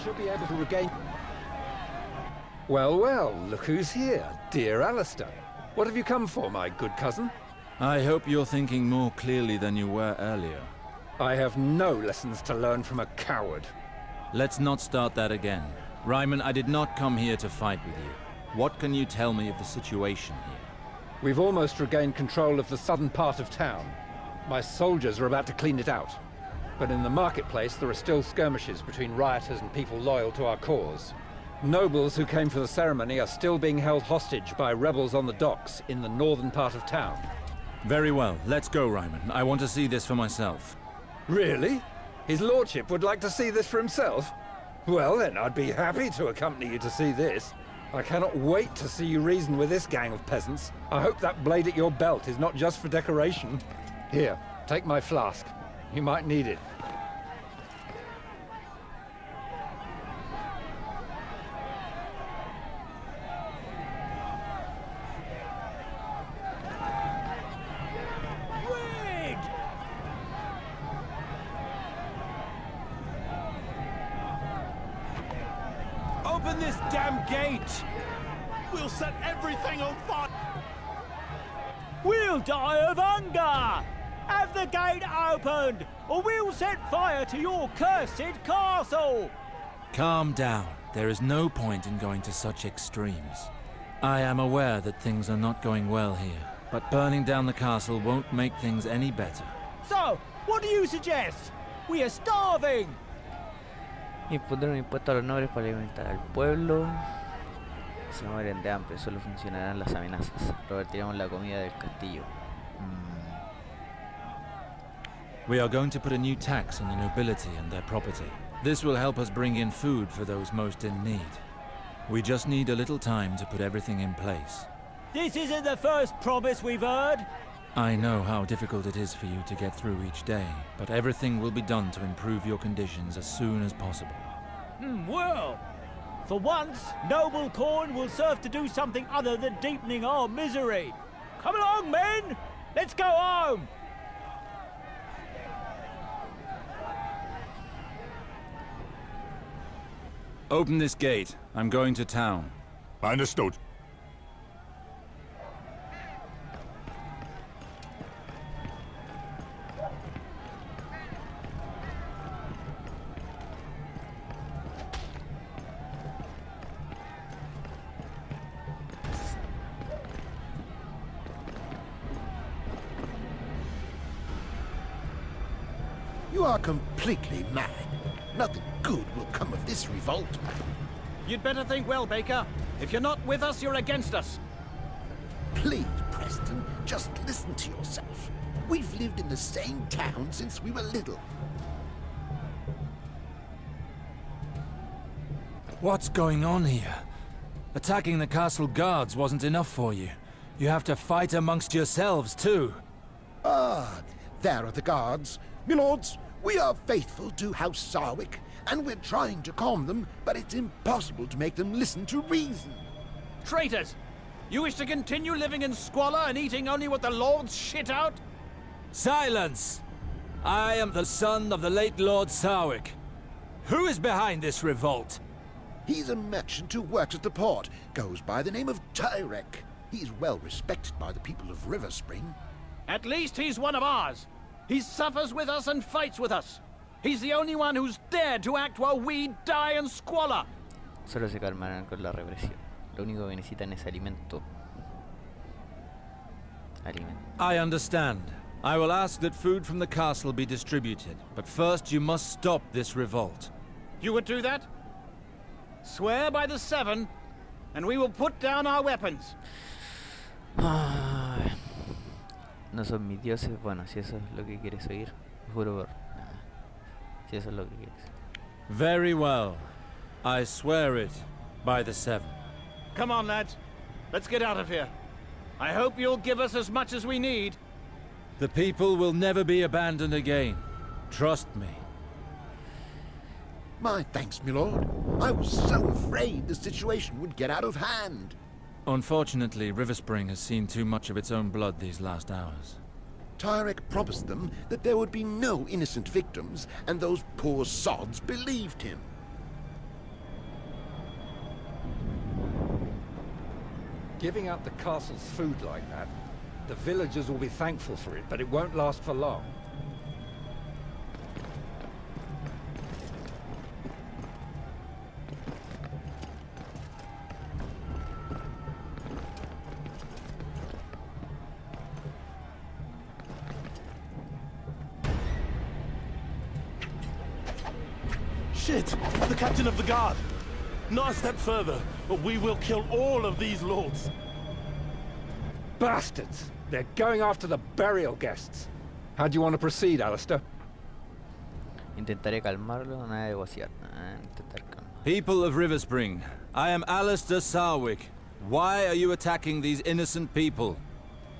should be able to regain... Well, well, look who's here. Dear Alistair. What have you come for, my good cousin? I hope you're thinking more clearly than you were earlier. I have no lessons to learn from a coward. Let's not start that again. Ryman, I did not come here to fight with you. What can you tell me of the situation here? We've almost regained control of the southern part of town. My soldiers are about to clean it out. But in the marketplace, there are still skirmishes between rioters and people loyal to our cause. Nobles who came for the ceremony are still being held hostage by rebels on the docks in the northern part of town. Very well. Let's go, Ryman. I want to see this for myself. Really? His lordship would like to see this for himself? Well then, I'd be happy to accompany you to see this. I cannot wait to see you reason with this gang of peasants. I hope that blade at your belt is not just for decoration. Here, take my flask. You might need it. Open this damn gate! We'll set everything on fire! We'll die of hunger! Have the gate opened, or we'll set fire to your cursed castle! Calm down. There is no point in going to such extremes. I am aware that things are not going well here, but burning down the castle won't make things any better. So, what do you suggest? We are starving! Impondrán un impuesto a los nobles para alimentar al pueblo. Se mueren de hambre, solo funcionarán las amenazas. Revertiremos la comida del castillo. We are going to put a new tax on the nobility and their property. This will help us bring in food for those most in need. We just need a little time to put everything in place. This isn't the first promise we've heard. I know how difficult it is for you to get through each day, but everything will be done to improve your conditions as soon as possible. Well, for once, noble corn will serve to do something other than deepening our misery. Come along, men! Let's go home! Open this gate. I'm going to town. Understood. You are completely mad. Nothing good will come of this revolt. You'd better think well, Baker. If you're not with us, you're against us. Please, Preston, just listen to yourself. We've lived in the same town since we were little. What's going on here? Attacking the castle guards wasn't enough for you. You have to fight amongst yourselves, too. Ah, there are the guards. Milords, we are faithful to House Sarwick, and we're trying to calm them, but it's impossible to make them listen to reason. Traitors! You wish to continue living in squalor and eating only what the lords shit out? Silence! I am the son of the late Lord Sarwick. Who is behind this revolt? He's a merchant who works at the port, goes by the name of Tyrek. He's well respected by the people of River Spring. At least he's one of ours. He suffers with us and fights with us. He's the only one who's dared to act while we die in squalor. Solo se calmarán con la represión. Lo único que necesitan es alimento. Alimento. I understand. I will ask that food from the castle be distributed, but first you must stop this revolt. You would do that? Swear by the Seven, and we will put down our weapons. Ay, no son mis dioses. Bueno, si eso es lo que quieres oír, juro por nada. Si eso es lo que quieres. Very well. I swear it by the Seven. Come on, lads. Let's get out of here. I hope you'll give us as much as we need. The people will never be abandoned again. Trust me. My thanks, milord. I was so afraid the situation would get out of hand. Unfortunately, River Spring has seen too much of its own blood these last hours. Tyrek promised them that there would be no innocent victims, and those poor sods believed him. Giving out the castle's food like that, the villagers will be thankful for it, but it won't last for long. Shit! The captain of the guard! Not a step further, or we will kill all of these lords. Bastards! They're going after the burial guests. How do you want to proceed, Alistair? Intentaré calmarlo, nada de negociar. Intentar calmar. People of River Spring, I am Alistair Sarwick. Why are you attacking these innocent people?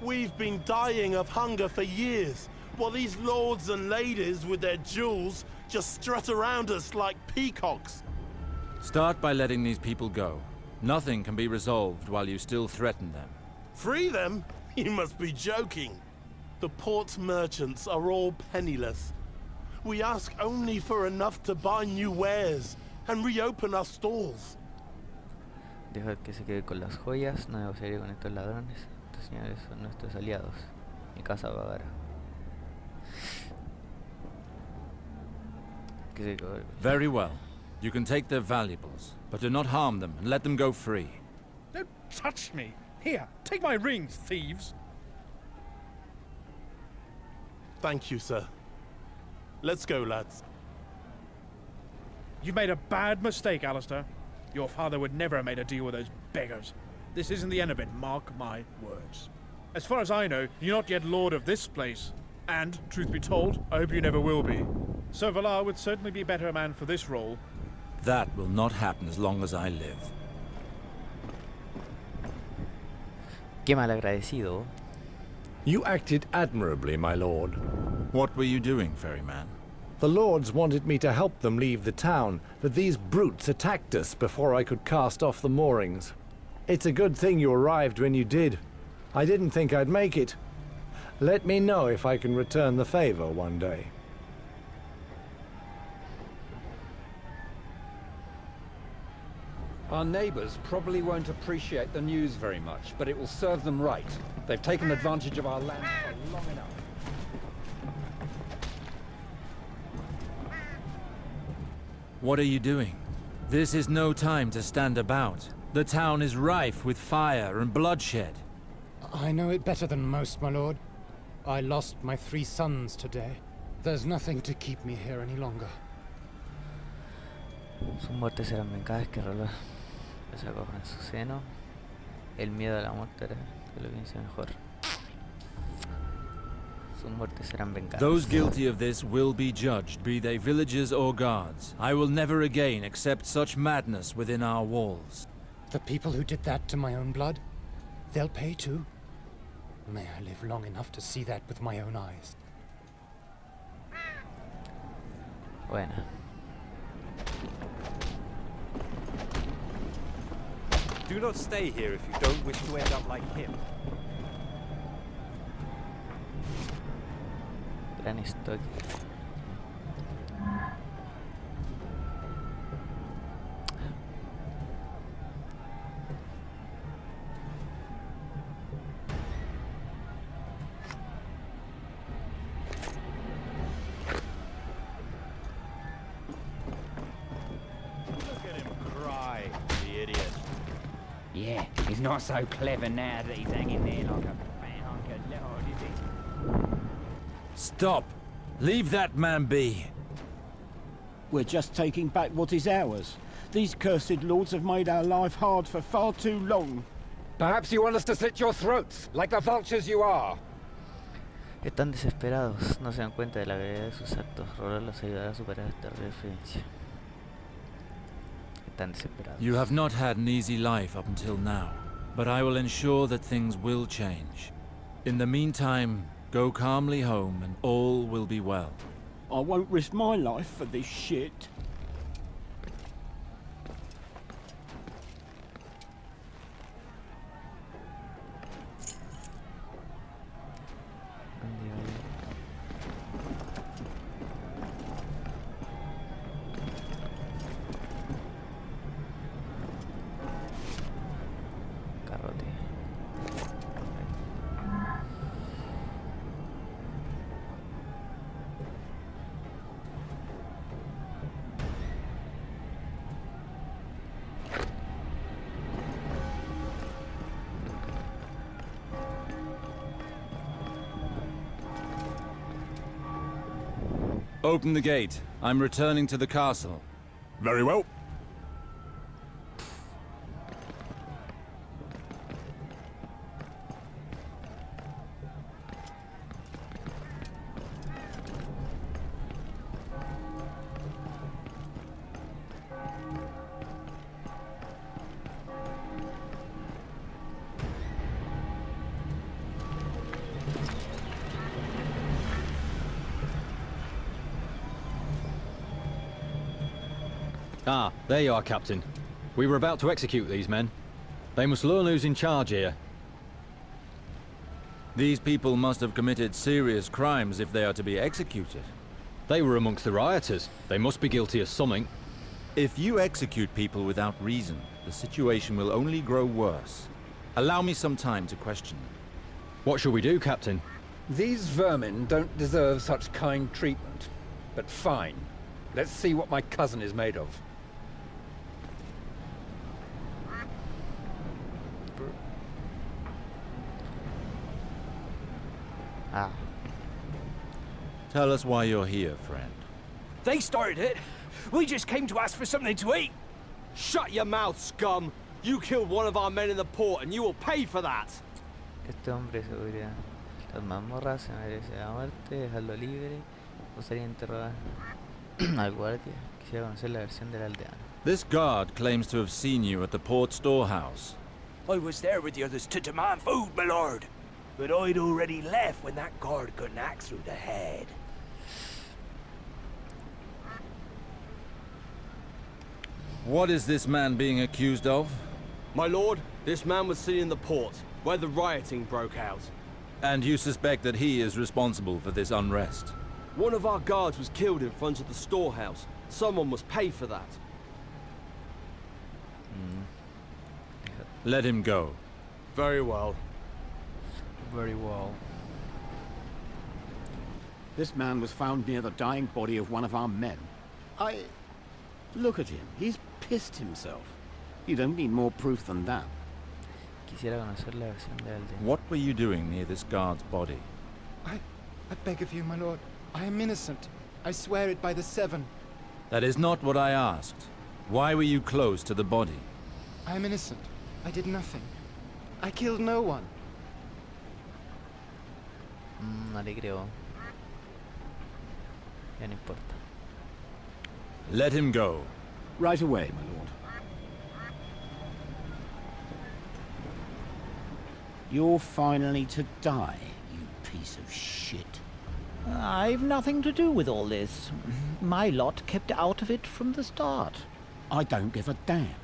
We've been dying of hunger for years, while these lords and ladies with their jewels just strut around us like peacocks. Start by letting these people go. Nothing can be resolved while you still threaten them. Free them? You must be joking. The port merchants are all penniless. We ask only for enough to buy new wares and reopen our stalls. Deja que se quede con las joyas, no negociaré con estos ladrones. Estos señores son nuestros aliados. Mi casa pagará. Very well. You can take their valuables, but do not harm them and let them go free. Don't touch me! Here, take my rings, thieves! Thank you, sir. Let's go, lads. You've made a bad mistake, Alistair. Your father would never have made a deal with those beggars. This isn't the end of it, mark my words. As far as I know, you're not yet lord of this place. And, truth be told, I hope you never will be. Sir Valar would certainly be better man for this role. That will not happen as long as I live. Qué malagradecido. You acted admirably, my lord. What were you doing, ferryman? The lords wanted me to help them leave the town, but these brutes attacked us before I could cast off the moorings. It's a good thing you arrived when you did. I didn't think I'd make it. Let me know if I can return the favor one day. Our neighbors probably won't appreciate the news very much, but it will serve them right. They've taken advantage of our land for long enough. What are you doing? This is no time to stand about. The town is rife with fire and bloodshed. I know it better than most, my lord. I lost my 3 sons today. There's nothing to keep me here any longer. Sus muertes serán vengadas que Rola les acoja en su seno. El miedo a la muerte hará que lo piense mejor. Sus muertes serán vengadas. Those guilty of this will be judged, be they villagers or guards. I will never again accept such madness within our walls. The people who did that to my own blood, they'll pay too. May I live long enough to see that with my own eyes. Buena. Do not stay here if you don't wish to end up like him. Gran estoque. Yeah, he's not so clever now that he's hanging there like a fat hunk of lord, is he? Stop! Leave that man be! We're just taking back what is ours. These cursed lords have made our life hard for far too long. Perhaps you want us to slit your throats, like the vultures you are. Están desesperados, no se dan cuenta de la gravedad de sus actos. Rolar los ayudará a superar esta referencia. Están desesperados. You have not had an easy life up until now, but I will ensure that things will change. In the meantime, go calmly home and all will be well. I won't risk my life for this shit. Carrote. Open the gate. I'm returning to the castle. Very well. Ah, there you are, Captain. We were about to execute these men. They must learn who's in charge here. These people must have committed serious crimes if they are to be executed. They were amongst the rioters. They must be guilty of something. If you execute people without reason, the situation will only grow worse. Allow me some time to question them. What shall we do, Captain? These vermin don't deserve such kind treatment. But fine. Let's see what my cousin is made of. Ah. Tell us why you're here, friend. They started it. We just came to ask for something to eat. Shut your mouth, scum! You killed one of our men in the port, and you will pay for that! Este hombre de seguridad. Las mazmorras se merece la muerte, dejarlo libre. Gustaría interrogar al guardia. Quisiera conocer la versión del aldeano. This guard claims to have seen you at the port storehouse. I was there with the others to demand food, my lord. But I'd already left when that guard got an axe through the head. What is this man being accused of? My lord, this man was seen in the port, where the rioting broke out. And you suspect that he is responsible for this unrest? One of our guards was killed in front of the storehouse. Someone must pay for that. Let him go. Very well. Very well. This man was found near the dying body of one of our men. Look at him. He's pissed himself. You don't need more proof than that. Quisiera conocer la versión del aldeano. What were you doing near this guard's body? I beg of you, my lord. I am innocent. I swear it by the Seven. That is not what I asked. Why were you close to the body? I am innocent. I did nothing. I killed no one. No le creo. Ya no importa. Let him go. Right away, my lord. You're finally to die, you piece of shit. I've nothing to do with all this. My lot kept out of it from the start. I don't give a damn.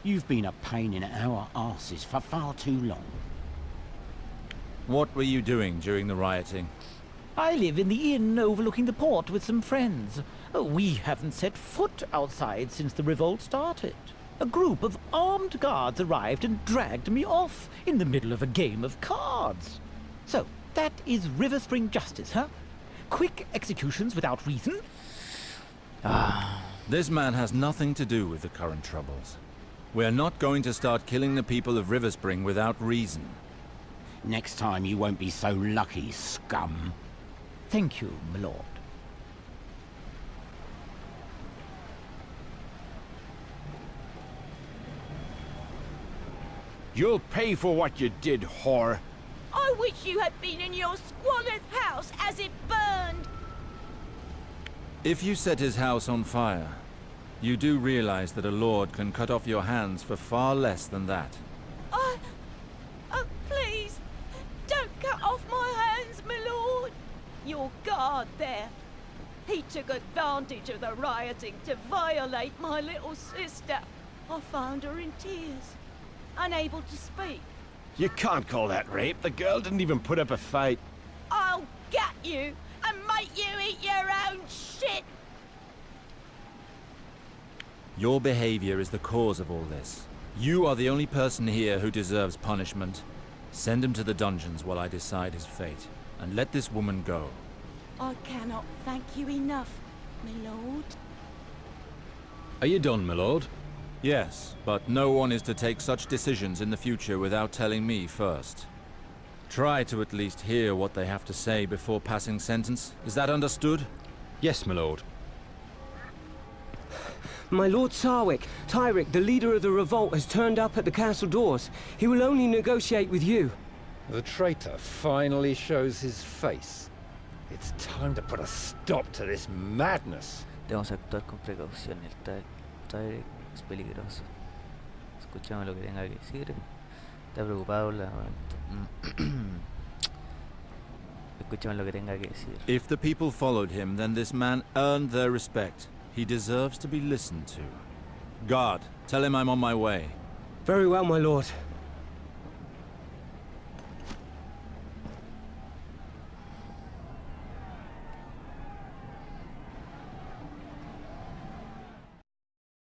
You've been a pain in our asses for far too long. What were you doing during the rioting? I live in the inn overlooking the port with some friends. We haven't set foot outside since the revolt started. A group of armed guards arrived and dragged me off in the middle of a game of cards. So, that is River Spring justice, huh? Quick executions without reason? This man has nothing to do with the current troubles. We're not going to start killing the people of River Spring without reason. Next time you won't be so lucky, scum. Thank you, my lord. You'll pay for what you did, whore. I wish you had been in your squalor's house as it burned. If you set his house on fire, you do realize that a lord can cut off your hands for far less than that. Please, don't cut off my hands, my lord. Your guard there. He took advantage of the rioting to violate my little sister. I found her in tears, unable to speak. You can't call that rape. The girl didn't even put up a fight. I'll get you and make you eat your own shit. Your behavior is the cause of all this. You are the only person here who deserves punishment. Send him to the dungeons while I decide his fate, and let this woman go. I cannot thank you enough, my lord. Are you done, my lord? Yes, but no one is to take such decisions in the future without telling me first. Try to at least hear what they have to say before passing sentence. Is that understood? Yes, my lord. My lord Sarwick, Tyrick, the leader of the revolt, has turned up at the castle doors. He will only negotiate with you. The traitor finally shows his face. It's time to put a stop to this madness. Debemos actuar con precaución. El Tyrick es peligroso. Escuchamos lo que tenga que decir. Está preocupado por la... Escuchamos lo que tenga que decir. If the people followed him, then this man earned their respect. He deserves to be listened to. Guard, tell him I'm on my way. Very well, my lord.